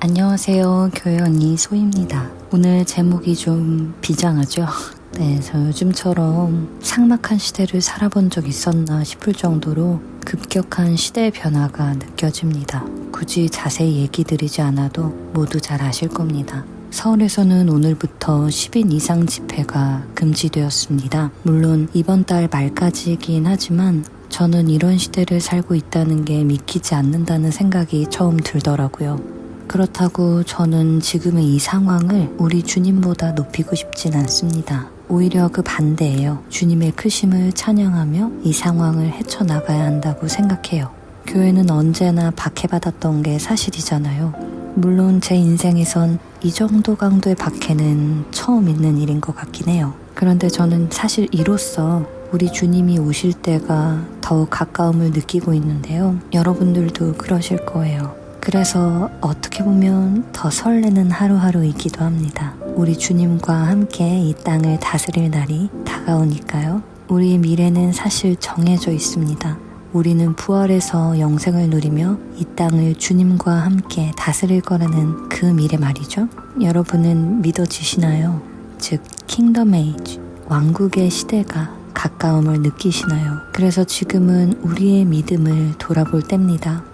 안녕하세요. 교회 언니 소희입니다. 오늘 제목이 좀 비장하죠? 네, 저 요즘처럼 삭막한 시대를 살아본 적 있었나 싶을 정도로 급격한 시대의 변화가 느껴집니다. 굳이 자세히 얘기 드리지 않아도 모두 잘 아실 겁니다. 서울에서는 오늘부터 10인 이상 집회가 금지되었습니다. 물론 이번 달 말까지이긴 하지만 저는 이런 시대를 살고 있다는 게 믿기지 않는다는 생각이 처음 들더라고요. 그렇다고 저는 지금의 이 상황을 우리 주님보다 높이고 싶진 않습니다. 오히려 그 반대예요. 주님의 크심을 찬양하며 이 상황을 헤쳐나가야 한다고 생각해요. 교회는 언제나 박해받았던 게 사실이잖아요. 물론 제 인생에선 이 정도 강도의 박해는 처음 있는 일인 것 같긴 해요. 그런데 저는 사실 이로써 우리 주님이 오실 때가 더욱 가까움을 느끼고 있는데요. 여러분들도 그러실 거예요. 그래서 어떻게 보면 더 설레는 하루하루이기도 합니다. 우리 주님과 함께 이 땅을 다스릴 날이 다가오니까요. 우리의 미래는 사실 정해져 있습니다. 우리는 부활해서 영생을 누리며 이 땅을 주님과 함께 다스릴 거라는 그 미래 말이죠. 여러분은 믿어지시나요? 즉 킹덤 에이지, 왕국의 시대가 가까움을 느끼시나요? 그래서 지금은 우리의 믿음을 돌아볼 때입니다.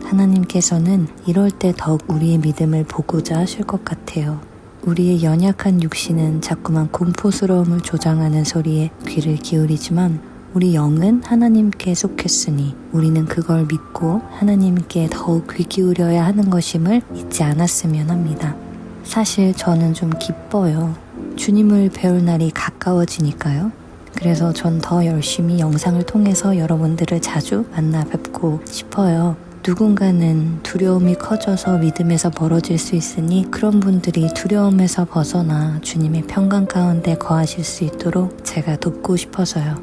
하나님께서는 이럴 때 더욱 우리의 믿음을 보고자 하실 것 같아요. 우리의 연약한 육신은 자꾸만 공포스러움을 조장하는 소리에 귀를 기울이지만 우리 영은 하나님께 속했으니 우리는 그걸 믿고 하나님께 더욱 귀 기울여야 하는 것임을 잊지 않았으면 합니다. 사실 저는 좀 기뻐요. 주님을 배울 날이 가까워지니까요. 그래서 전 더 열심히 영상을 통해서 여러분들을 자주 만나 뵙고 싶어요. 누군가는 두려움이 커져서 믿음에서 멀어질 수 있으니 그런 분들이 두려움에서 벗어나 주님의 평강 가운데 거하실 수 있도록 제가 돕고 싶어서요.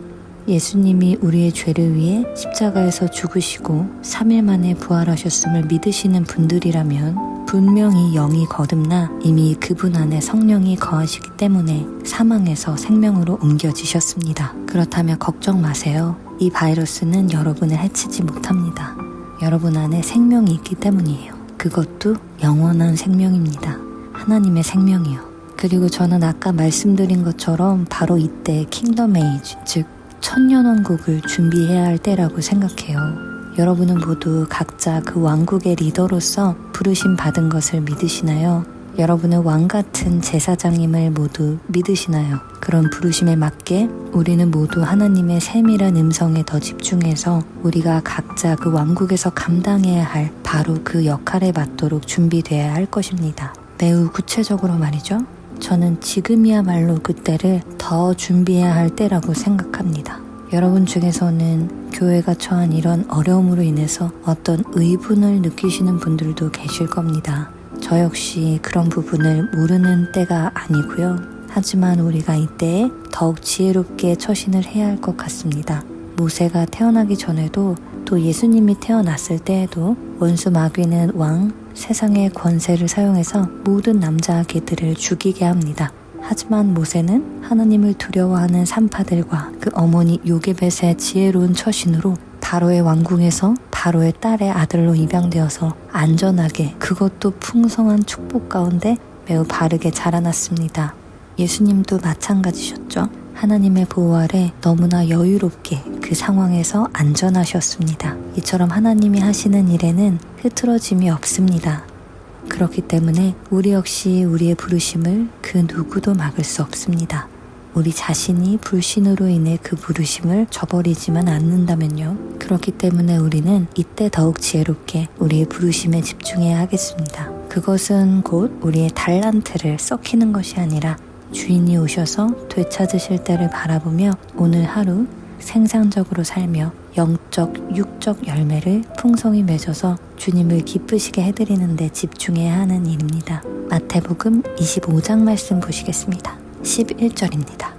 예수님이 우리의 죄를 위해 십자가에서 죽으시고 3일 만에 부활하셨음을 믿으시는 분들이라면 분명히 영이 거듭나 이미 그분 안에 성령이 거하시기 때문에 사망에서 생명으로 옮겨지셨습니다. 그렇다면 걱정 마세요. 이 바이러스는 여러분을 해치지 못합니다. 여러분 안에 생명이 있기 때문이에요. 그것도 영원한 생명입니다. 하나님의 생명이요. 그리고 저는 아까 말씀드린 것처럼 바로 이때 킹덤 에이지, 즉 천년왕국을 준비해야 할 때라고 생각해요. 여러분은 모두 각자 그 왕국의 리더로서 부르심 받은 것을 믿으시나요? 여러분은 왕같은 제사장님을 모두 믿으시나요? 그런 부르심에 맞게 우리는 모두 하나님의 세밀한 음성에 더 집중해서 우리가 각자 그 왕국에서 감당해야 할 바로 그 역할에 맞도록 준비되어야 할 것입니다. 매우 구체적으로 말이죠. 저는 지금이야말로 그때를 더 준비해야 할 때라고 생각합니다. 여러분 중에서는 교회가 처한 이런 어려움으로 인해서 어떤 의분을 느끼시는 분들도 계실 겁니다. 저 역시 그런 부분을 모르는 때가 아니고요. 하지만 우리가 이때에 더욱 지혜롭게 처신을 해야 할 것 같습니다. 모세가 태어나기 전에도 또 예수님이 태어났을 때에도 원수 마귀는 왕, 세상의 권세를 사용해서 모든 남자아기들을 죽이게 합니다. 하지만 모세는 하나님을 두려워하는 산파들과 그 어머니 요게벳의 지혜로운 처신으로 바로의 왕궁에서 바로의 딸의 아들로 입양되어서 안전하게 그것도 풍성한 축복 가운데 매우 바르게 자라났습니다. 예수님도 마찬가지셨죠. 하나님의 보호 아래 너무나 여유롭게 그 상황에서 안전하셨습니다. 이처럼 하나님이 하시는 일에는 흐트러짐이 없습니다. 그렇기 때문에 우리 역시 우리의 부르심을 그 누구도 막을 수 없습니다. 우리 자신이 불신으로 인해 그 부르심을 저버리지만 않는다면요. 그렇기 때문에 우리는 이때 더욱 지혜롭게 우리의 부르심에 집중해야 하겠습니다. 그것은 곧 우리의 달란트를 썩히는 것이 아니라 주인이 오셔서 되찾으실 때를 바라보며 오늘 하루 생산적으로 살며 영적, 육적 열매를 풍성히 맺어서 주님을 기쁘시게 해드리는 데 집중해야 하는 일입니다. 마태복음 25장 말씀 보시겠습니다. 11절입니다.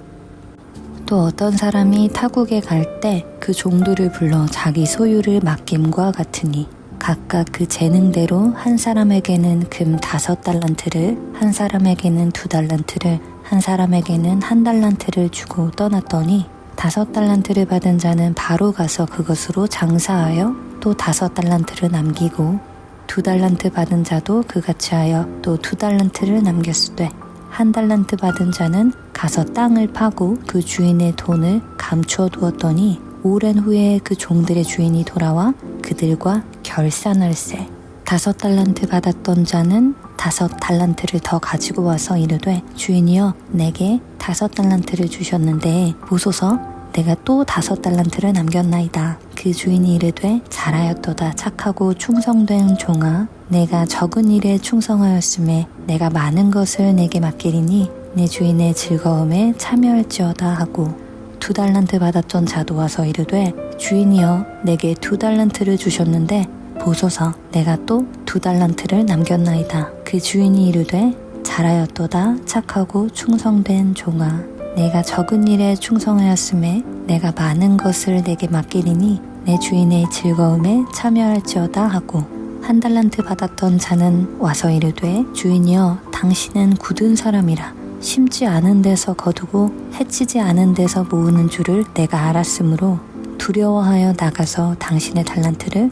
또 어떤 사람이 타국에 갈 때 그 종들을 불러 자기 소유를 맡김과 같으니 각각 그 재능대로 한 사람에게는 금 5달란트를, 한 사람에게는 2달란트를, 한 사람에게는 1달란트를 주고 떠났더니 5달란트를 받은 자는 바로 가서 그것으로 장사하여 또 5달란트를 남기고 2달란트 받은 자도 그같이 하여 또 2달란트를 남겼으되 1달란트 받은 자는 가서 땅을 파고 그 주인의 돈을 감추어 두었더니 오랜 후에 그 종들의 주인이 돌아와 그들과 결산할세. 5달란트 받았던 자는 5달란트를 더 가지고 와서 이르되 주인이여 내게 5달란트를 주셨는데 보소서 내가 또 5달란트를 남겼나이다. 그 주인이 이르되 잘하였도다 착하고 충성된 종아 내가 적은 일에 충성하였음에 내가 많은 것을 내게 맡기리니 내 주인의 즐거움에 참여할지어다 하고 2달란트 받았던 자도 와서 이르되 주인이여 내게 2달란트를 주셨는데 보소서 내가 또 2달란트를 남겼나이다. 그 주인이 이르되 잘하였도다 착하고 충성된 종아 내가 적은 일에 충성하였음에 내가 많은 것을 내게 맡기리니 내 주인의 즐거움에 참여할지어다 하고 1달란트 받았던 자는 와서 이르되 주인이여 당신은 굳은 사람이라 심지 않은 데서 거두고 해치지 않은 데서 모으는 줄을 내가 알았으므로 두려워하여 나가서 당신의 달란트를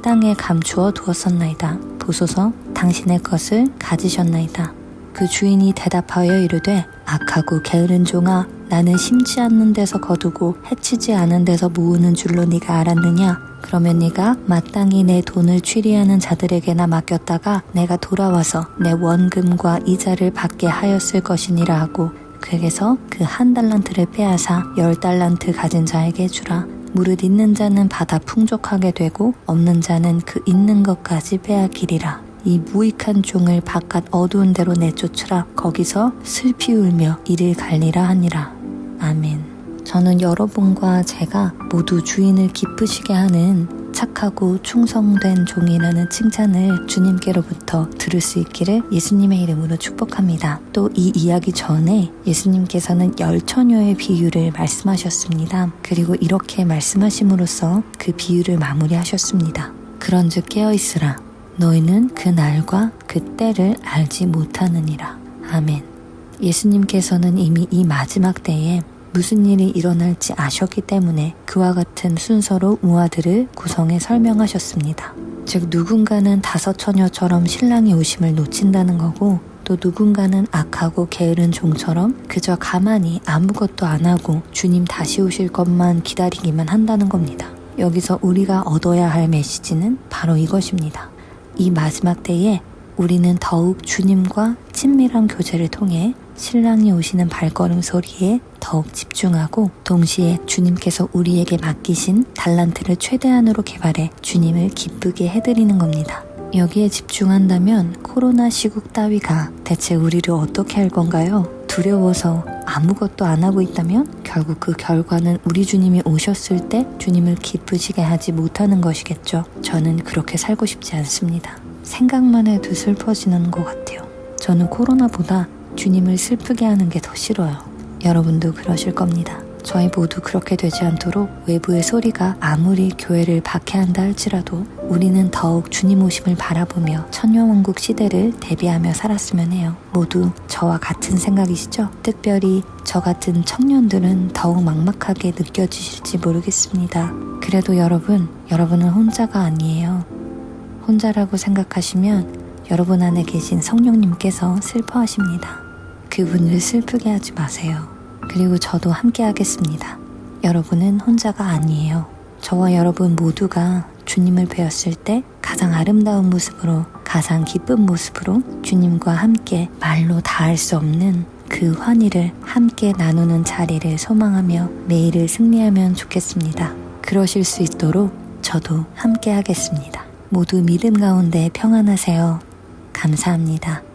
땅에 감추어 두었었나이다. 보소서 당신의 것을 가지셨나이다. 그 주인이 대답하여 이르되 악하고 게으른 종아 나는 심지 않는 데서 거두고 해치지 않은 데서 모으는 줄로 네가 알았느냐? 그러면 네가 마땅히 내 돈을 취리하는 자들에게나 맡겼다가 내가 돌아와서 내 원금과 이자를 받게 하였을 것이니라 하고 그에게서 그 1달란트를 빼앗아 10달란트 가진 자에게 주라. 무릇 있는 자는 받아 풍족하게 되고 없는 자는 그 있는 것까지 빼앗기리라. 이 무익한 종을 바깥 어두운 데로 내쫓으라. 거기서 슬피 울며 이를 갈리라 하니라. 아멘. 저는 여러분과 제가 모두 주인을 기쁘시게 하는 착하고 충성된 종이라는 칭찬을 주님께로부터 들을 수 있기를 예수님의 이름으로 축복합니다. 또 이 이야기 전에 예수님께서는 10처녀의 비유를 말씀하셨습니다. 그리고 이렇게 말씀하심으로써 그 비유를 마무리하셨습니다. 그런즉 깨어있으라. 너희는 그 날과 그 때를 알지 못하느니라. 아멘. 예수님께서는 이미 이 마지막 때에 무슨 일이 일어날지 아셨기 때문에 그와 같은 순서로 우화들을 구성해 설명하셨습니다. 즉 누군가는 5처녀처럼 신랑이 오심을 놓친다는 거고 또 누군가는 악하고 게으른 종처럼 그저 가만히 아무것도 안 하고 주님 다시 오실 것만 기다리기만 한다는 겁니다. 여기서 우리가 얻어야 할 메시지는 바로 이것입니다. 이 마지막 때에 우리는 더욱 주님과 친밀한 교제를 통해 신랑이 오시는 발걸음 소리에 더욱 집중하고 동시에 주님께서 우리에게 맡기신 달란트를 최대한으로 개발해 주님을 기쁘게 해드리는 겁니다. 여기에 집중한다면 코로나 시국 따위가 대체 우리를 어떻게 할 건가요? 두려워서 아무것도 안 하고 있다면 결국 그 결과는 우리 주님이 오셨을 때 주님을 기쁘시게 하지 못하는 것이겠죠. 저는 그렇게 살고 싶지 않습니다. 생각만 해도 슬퍼지는 것 같아요. 저는 코로나보다 주님을 슬프게 하는 게 더 싫어요. 여러분도 그러실 겁니다. 저희 모두 그렇게 되지 않도록 외부의 소리가 아무리 교회를 박해한다 할지라도 우리는 더욱 주님 오심을 바라보며 천년왕국 시대를 대비하며 살았으면 해요. 모두 저와 같은 생각이시죠? 특별히 저 같은 청년들은 더욱 막막하게 느껴지실지 모르겠습니다. 그래도 여러분은 혼자가 아니에요. 혼자라고 생각하시면 여러분 안에 계신 성령님께서 슬퍼하십니다. 그분을 슬프게 하지 마세요. 그리고 저도 함께 하겠습니다. 여러분은 혼자가 아니에요. 저와 여러분 모두가 주님을 뵈었을 때 가장 아름다운 모습으로 가장 기쁜 모습으로 주님과 함께 말로 다할 수 없는 그 환희를 함께 나누는 자리를 소망하며 매일을 승리하면 좋겠습니다. 그러실 수 있도록 저도 함께 하겠습니다. 모두 믿음 가운데 평안하세요. 감사합니다.